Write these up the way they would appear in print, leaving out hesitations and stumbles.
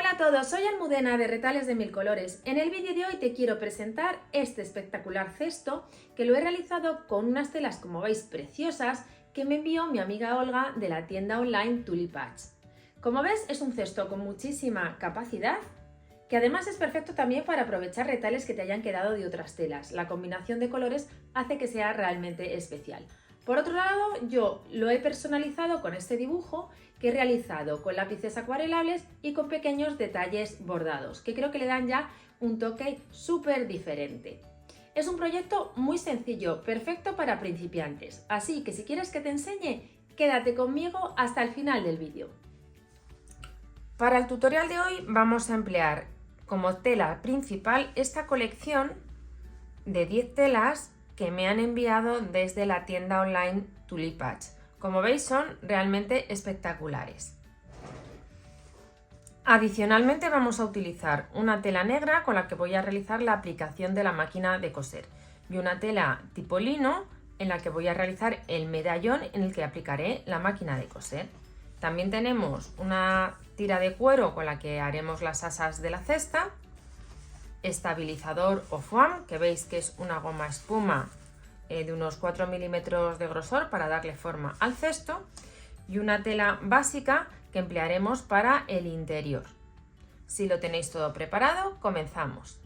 Hola a todos, soy Almudena de Retales de Mil Colores. En el vídeo de hoy te quiero presentar este espectacular cesto que lo he realizado con unas telas, como veis, preciosas que me envió mi amiga Olga de la tienda online Tulipatch. Como ves, es un cesto con muchísima capacidad que además es perfecto también para aprovechar retales que te hayan quedado de otras telas. La combinación de colores hace que sea realmente especial. Por otro lado, yo lo he personalizado con este dibujo que he realizado con lápices acuarelables y con pequeños detalles bordados, que creo que le dan ya un toque súper diferente. Es un proyecto muy sencillo, perfecto para principiantes, así que si quieres que te enseñe, quédate conmigo hasta el final del vídeo. Para el tutorial de hoy vamos a emplear como tela principal esta colección de 10 telas que me han enviado desde la tienda online Tulipatch. Como veis, son realmente espectaculares. Adicionalmente vamos a utilizar una tela negra con la que voy a realizar la aplicación de la máquina de coser y una tela tipo lino en la que voy a realizar el medallón en el que aplicaré la máquina de coser. También tenemos una tira de cuero con la que haremos las asas de la cesta, estabilizador o foam, que veis que es una goma espuma de unos 4 milímetros de grosor para darle forma al cesto, y una tela básica que emplearemos para el interior. Si lo tenéis todo preparado, comenzamos.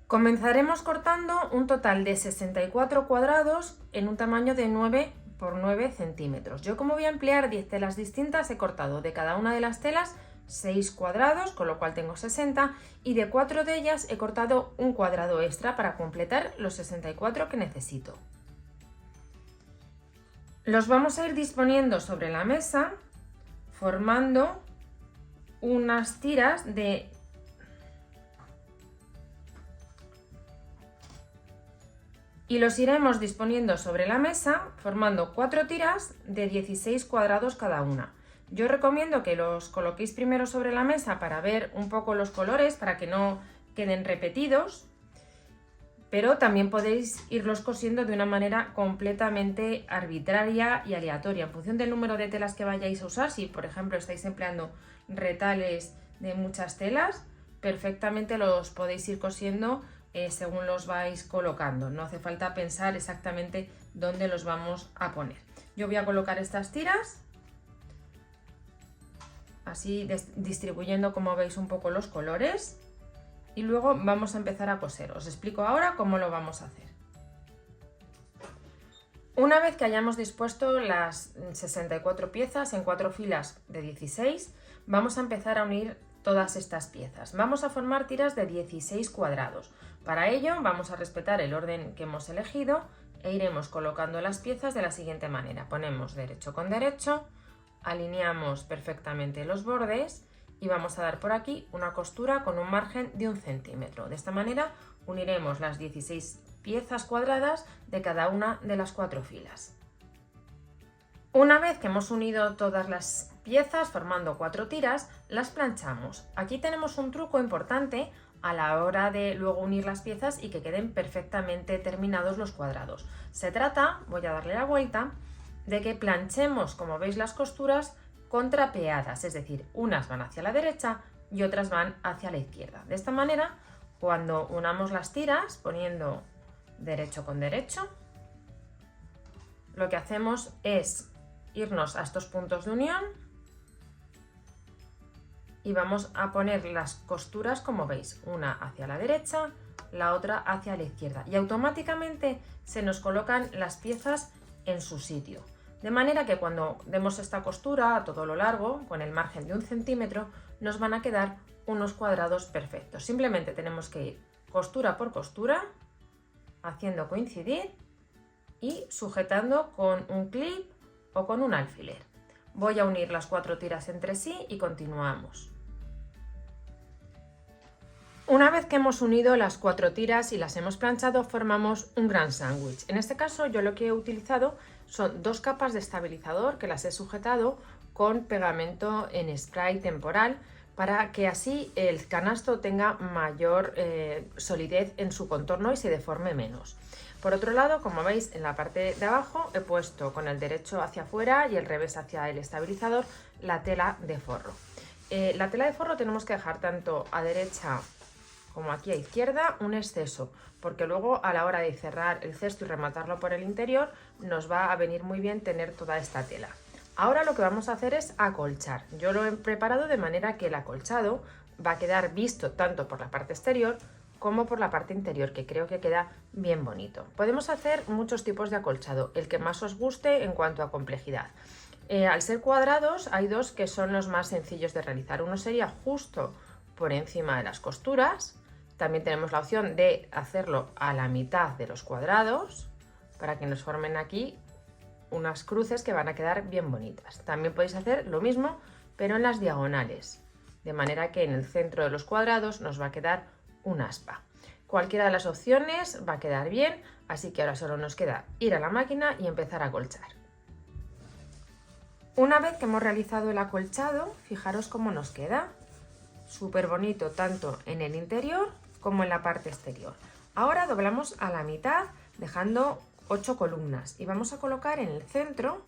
Comenzaremos cortando un total de 64 cuadrados en un tamaño de 9 por 9 centímetros. Yo, como voy a emplear 10 telas distintas, he cortado de cada una de las telas 6 cuadrados, con lo cual tengo 60, y de 4 de ellas he cortado un cuadrado extra para completar los 64 que necesito. Los vamos a ir disponiendo sobre la mesa formando unas tiras y los iremos disponiendo sobre la mesa formando 4 tiras de 16 cuadrados cada una. Yo recomiendo que los coloquéis primero sobre la mesa para ver un poco los colores, para que no queden repetidos, pero también podéis irlos cosiendo de una manera completamente arbitraria y aleatoria, en función del número de telas que vayáis a usar. Si, por ejemplo, estáis empleando retales de muchas telas, perfectamente los podéis ir cosiendo según los vais colocando. No hace falta pensar exactamente dónde los vamos a poner. Yo voy a colocar estas tiras así, distribuyendo, como veis, un poco los colores, y luego vamos a empezar a coser. Os explico ahora cómo lo vamos a hacer. Una vez que hayamos dispuesto las 64 piezas en 4 filas de 16, vamos a empezar a unir todas estas piezas. Vamos a formar tiras de 16 cuadrados. Para ello vamos a respetar el orden que hemos elegido e iremos colocando las piezas de la siguiente manera. Ponemos derecho con derecho, alineamos perfectamente los bordes y vamos a dar por aquí una costura con un margen de 1 centímetro. De esta manera uniremos las 16 piezas cuadradas de cada una de las 4 filas. Una vez que hemos unido todas las piezas formando 4 tiras, las planchamos. Aquí tenemos un truco importante a la hora de luego unir las piezas y que queden perfectamente terminados los cuadrados. Se trata, voy a darle la vuelta, de que planchemos, como veis, las costuras contrapeadas, es decir, unas van hacia la derecha y otras van hacia la izquierda. De esta manera, cuando unamos las tiras poniendo derecho con derecho, lo que hacemos es irnos a estos puntos de unión y vamos a poner las costuras, como veis, una hacia la derecha, la otra hacia la izquierda, y automáticamente se nos colocan las piezas en su sitio. De manera que cuando demos esta costura a todo lo largo, con el margen de 1 centímetro, nos van a quedar unos cuadrados perfectos. Simplemente tenemos que ir costura por costura, haciendo coincidir y sujetando con un clip o con un alfiler. Voy a unir las 4 tiras entre sí y continuamos. Una vez que hemos unido las 4 tiras y las hemos planchado, formamos un gran sándwich. En este caso, yo lo que he utilizado son 2 capas de estabilizador que las he sujetado con pegamento en spray temporal, para que así el canasto tenga mayor solidez en su contorno y se deforme menos. Por otro lado, como veis, en la parte de abajo he puesto con el derecho hacia afuera y el revés hacia el estabilizador la tela de forro. La tela de forro tenemos que dejar tanto a derecha como aquí a izquierda un exceso, porque luego a la hora de cerrar el cesto y rematarlo por el interior nos va a venir muy bien tener toda esta tela. Ahora lo que vamos a hacer es acolchar. Yo lo he preparado de manera que el acolchado va a quedar visto tanto por la parte exterior como por la parte interior, que creo que queda bien bonito. Podemos hacer muchos tipos de acolchado, el que más os guste en cuanto a complejidad. Al ser cuadrados hay dos que son los más sencillos de realizar. Uno sería justo por encima de las costuras. También tenemos la opción de hacerlo a la mitad de los cuadrados para que nos formen aquí unas cruces que van a quedar bien bonitas. También podéis hacer lo mismo pero en las diagonales, de manera que en el centro de los cuadrados nos va a quedar un aspa. Cualquiera de las opciones va a quedar bien, así que ahora solo nos queda ir a la máquina y empezar a acolchar. Una vez que hemos realizado el acolchado, fijaros cómo nos queda. Súper bonito tanto en el interior como en la parte exterior. Ahora doblamos a la mitad dejando 8 columnas y vamos a colocar en el centro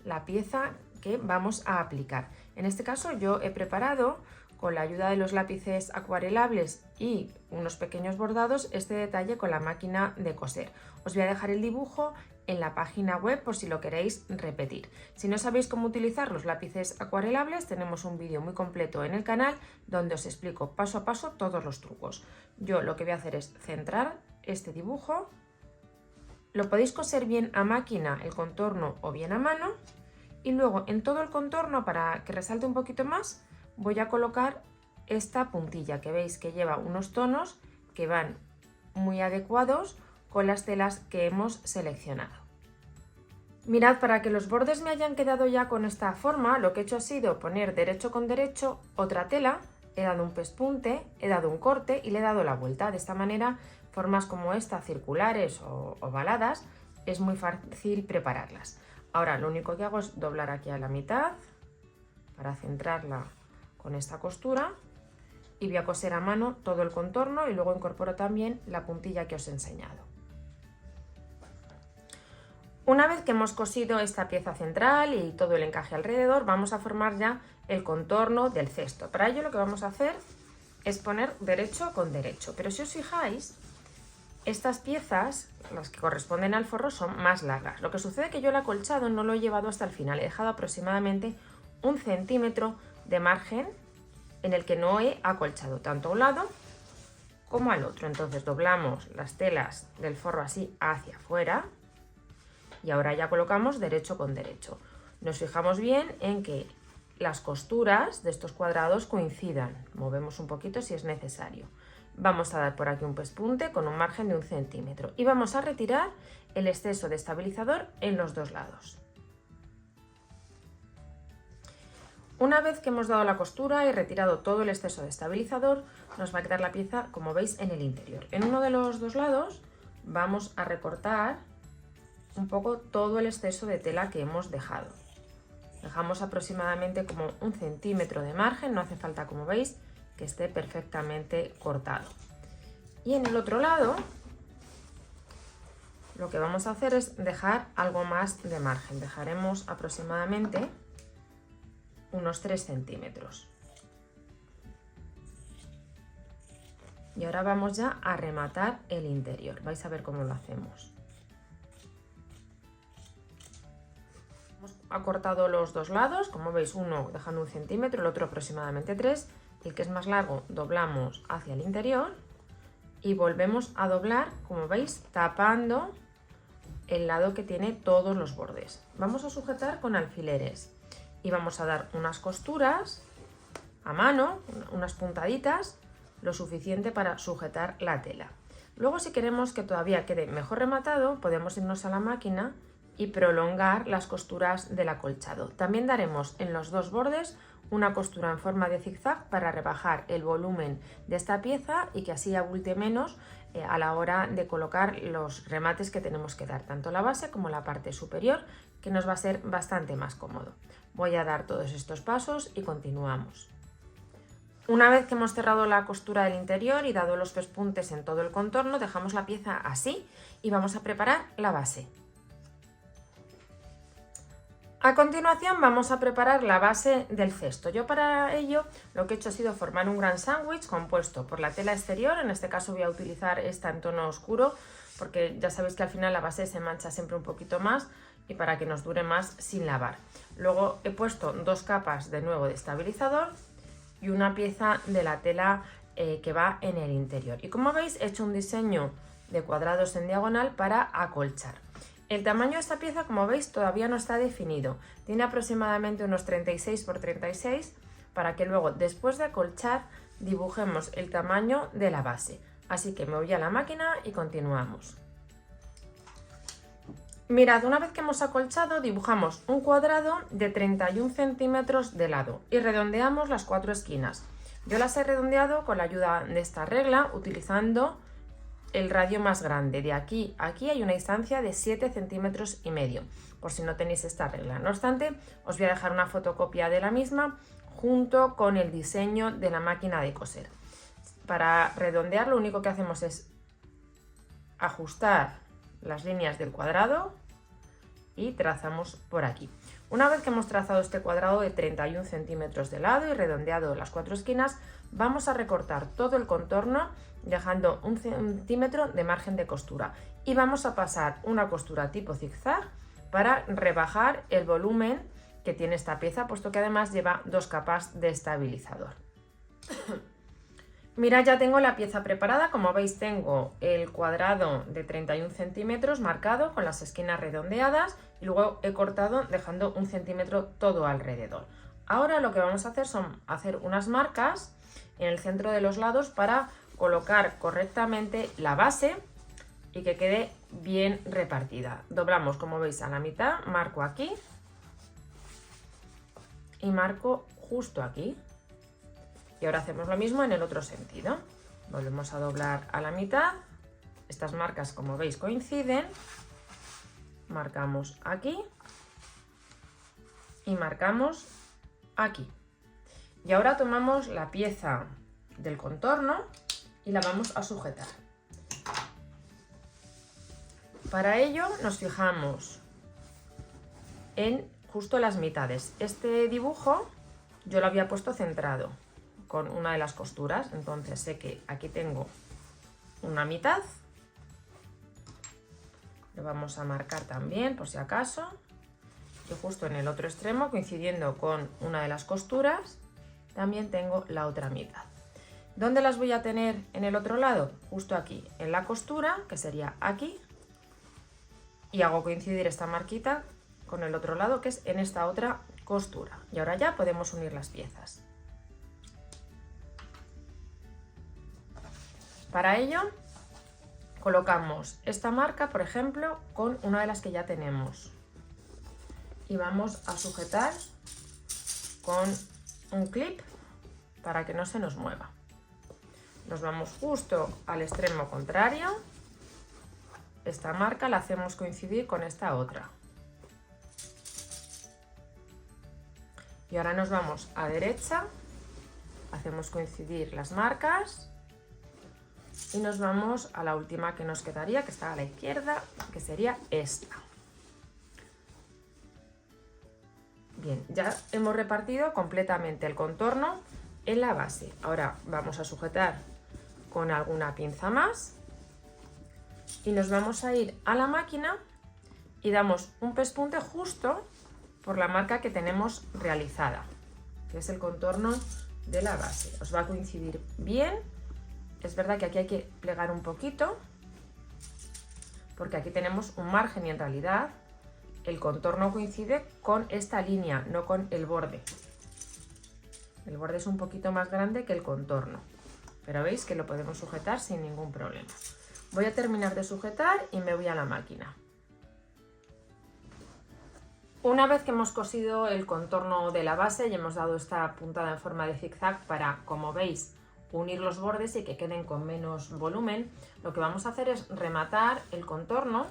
la pieza que vamos a aplicar. En este caso yo he preparado con la ayuda de los lápices acuarelables y unos pequeños bordados este detalle con la máquina de coser. Os voy a dejar el dibujo en la página web por si lo queréis repetir. Si no sabéis cómo utilizar los lápices acuarelables, tenemos un vídeo muy completo en el canal donde os explico paso a paso todos los trucos. Yo lo que voy a hacer es centrar este dibujo. Lo podéis coser bien a máquina el contorno o bien a mano, y luego en todo el contorno, para que resalte un poquito más, voy a colocar esta puntilla que veis que lleva unos tonos que van muy adecuados con las telas que hemos seleccionado. Mirad, para que los bordes me hayan quedado ya con esta forma, lo que he hecho ha sido poner derecho con derecho otra tela, he dado un pespunte, he dado un corte y le he dado la vuelta. De esta manera, formas como esta, circulares o ovaladas, es muy fácil prepararlas. Ahora lo único que hago es doblar aquí a la mitad para centrarla con esta costura y voy a coser a mano todo el contorno y luego incorporo también la puntilla que os he enseñado. Una vez que hemos cosido esta pieza central y todo el encaje alrededor, vamos a formar ya el contorno del cesto. Para ello lo que vamos a hacer es poner derecho con derecho, pero si os fijáis, estas piezas, las que corresponden al forro, son más largas. Lo que sucede es que yo el acolchado no lo he llevado hasta el final, he dejado aproximadamente 1 centímetro de margen en el que no he acolchado tanto a un lado como al otro. Entonces doblamos las telas del forro así hacia afuera y ahora ya colocamos derecho con derecho. Nos fijamos bien en que las costuras de estos cuadrados coincidan, movemos un poquito si es necesario. Vamos a dar por aquí un pespunte con un margen de 1 centímetro y vamos a retirar el exceso de estabilizador en los dos lados. Una vez que hemos dado la costura y retirado todo el exceso de estabilizador, nos va a quedar la pieza, como veis, en el interior. En uno de los dos lados vamos a recortar un poco todo el exceso de tela que hemos dejado. Dejamos aproximadamente como 1 centímetro de margen, no hace falta, como veis, que esté perfectamente cortado. Y en el otro lado lo que vamos a hacer es dejar algo más de margen. Dejaremos aproximadamente unos 3 centímetros. Y ahora vamos ya a rematar el interior. Vais a ver cómo lo hacemos. Hemos acortado los dos lados, como veis, uno dejando 1 centímetro, el otro aproximadamente 3. El que es más largo doblamos hacia el interior y volvemos a doblar, como veis, tapando el lado que tiene todos los bordes. Vamos a sujetar con alfileres y vamos a dar unas costuras a mano, unas puntaditas, lo suficiente para sujetar la tela. Luego, si queremos que todavía quede mejor rematado, podemos irnos a la máquina y prolongar las costuras del acolchado. También daremos en los dos bordes una costura en forma de zigzag para rebajar el volumen de esta pieza y que así abulte menos a la hora de colocar los remates que tenemos que dar, tanto la base como la parte superior, que nos va a ser bastante más cómodo. Voy a dar todos estos pasos y continuamos. Una vez que hemos cerrado la costura del interior y dado los pespuntes en todo el contorno, dejamos la pieza así y vamos a preparar la base. A continuación vamos a preparar la base del cesto. Yo para ello lo que he hecho ha sido formar un gran sándwich compuesto por la tela exterior, en este caso voy a utilizar esta en tono oscuro porque ya sabéis que al final la base se mancha siempre un poquito más y para que nos dure más sin lavar. Luego he puesto 2 capas de nuevo de estabilizador y una pieza de la tela que va en el interior. Y como veis he hecho un diseño de cuadrados en diagonal para acolchar. El tamaño de esta pieza, como veis, todavía no está definido. Tiene aproximadamente unos 36 por 36 para que luego, después de acolchar, dibujemos el tamaño de la base. Así que me voy a la máquina y continuamos. Mirad, una vez que hemos acolchado, dibujamos un cuadrado de 31 centímetros de lado y redondeamos las 4 esquinas. Yo las he redondeado con la ayuda de esta regla, utilizando el radio más grande. De aquí a aquí hay una distancia de 7,5 centímetros, por si no tenéis esta regla. No obstante, os voy a dejar una fotocopia de la misma junto con el diseño de la máquina de coser. Para redondear lo único que hacemos es ajustar las líneas del cuadrado y trazamos por aquí. Una vez que hemos trazado este cuadrado de 31 centímetros de lado y redondeado las 4 esquinas, vamos a recortar todo el contorno dejando 1 centímetro de margen de costura y vamos a pasar una costura tipo zigzag para rebajar el volumen que tiene esta pieza, puesto que además lleva 2 capas de estabilizador. Mirad, ya tengo la pieza preparada. Como veis, tengo el cuadrado de 31 centímetros marcado con las esquinas redondeadas y luego he cortado dejando 1 centímetro todo alrededor. Ahora lo que vamos a hacer son hacer unas marcas en el centro de los lados para colocar correctamente la base y que quede bien repartida. Doblamos, como veis, a la mitad, marco aquí y marco justo aquí. Y ahora hacemos lo mismo en el otro sentido. Volvemos a doblar a la mitad. Estas marcas, como veis, coinciden. Marcamos aquí y marcamos aquí. Y ahora tomamos la pieza del contorno y la vamos a sujetar. Para ello nos fijamos en justo las mitades. Este dibujo yo lo había puesto centrado con una de las costuras, entonces sé que aquí tengo una mitad, lo vamos a marcar también por si acaso, y justo en el otro extremo, coincidiendo con una de las costuras, también tengo la otra mitad. ¿Dónde las voy a tener en el otro lado? Justo aquí, en la costura, que sería aquí, y hago coincidir esta marquita con el otro lado, que es en esta otra costura. Y ahora ya podemos unir las piezas. Para ello colocamos esta marca, por ejemplo, con una de las que ya tenemos y vamos a sujetar con un clip para que no se nos mueva. Nos vamos justo al extremo contrario, esta marca la hacemos coincidir con esta otra y ahora nos vamos a derecha, hacemos coincidir las marcas y nos vamos a la última que nos quedaría, que está a la izquierda, que sería esta. Bien, ya hemos repartido completamente el contorno en la base. Ahora vamos a sujetar con alguna pinza más y nos vamos a ir a la máquina y damos un pespunte justo por la marca que tenemos realizada, que es el contorno de la base. Os va a coincidir bien. Es verdad que aquí hay que plegar un poquito porque aquí tenemos un margen y en realidad el contorno coincide con esta línea, no con el borde. El borde es un poquito más grande que el contorno, pero veis que lo podemos sujetar sin ningún problema. Voy a terminar de sujetar y me voy a la máquina. Una vez que hemos cosido el contorno de la base y hemos dado esta puntada en forma de zigzag para, como veis, unir los bordes y que queden con menos volumen, lo que vamos a hacer es rematar el contorno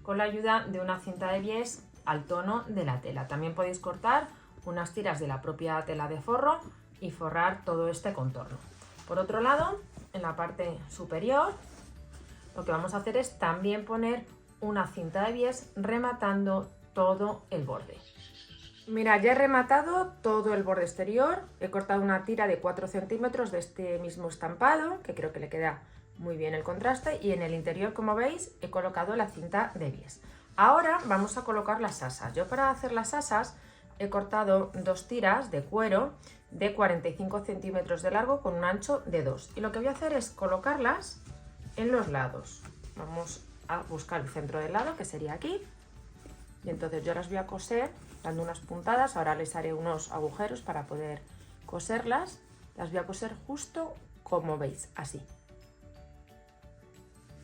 con la ayuda de una cinta de bies al tono de la tela. También podéis cortar unas tiras de la propia tela de forro y forrar todo este contorno. Por otro lado, en la parte superior, lo que vamos a hacer es también poner una cinta de bies rematando todo el borde. Mira, ya he rematado todo el borde exterior, he cortado una tira de 4 centímetros de este mismo estampado, que creo que le queda muy bien el contraste, y en el interior, como veis, he colocado la cinta de bies. Ahora vamos a colocar las asas. Yo para hacer las asas he cortado 2 tiras de cuero de 45 centímetros de largo con un ancho de 2, y lo que voy a hacer es colocarlas en los lados. Vamos a buscar el centro del lado, que sería aquí, y entonces yo las voy a coser dando unas puntadas. Ahora les haré unos agujeros para poder coserlas. Las voy a coser justo como veis, así.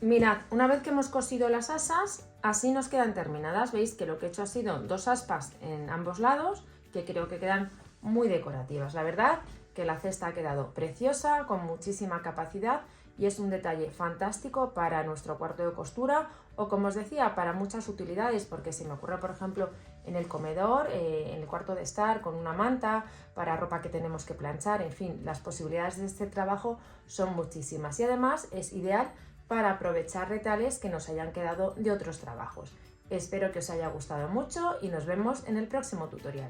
Mirad, una vez que hemos cosido las asas, así nos quedan terminadas. Veis que lo que he hecho ha sido 2 aspas en ambos lados, que creo que quedan muy decorativas. La verdad que la cesta ha quedado preciosa, con muchísima capacidad, y es un detalle fantástico para nuestro cuarto de costura o, como os decía, para muchas utilidades, porque se me ocurre, por ejemplo, en el comedor, en el cuarto de estar, con una manta, para ropa que tenemos que planchar. En fin, las posibilidades de este trabajo son muchísimas, y además es ideal para aprovechar retales que nos hayan quedado de otros trabajos. Espero que os haya gustado mucho y nos vemos en el próximo tutorial.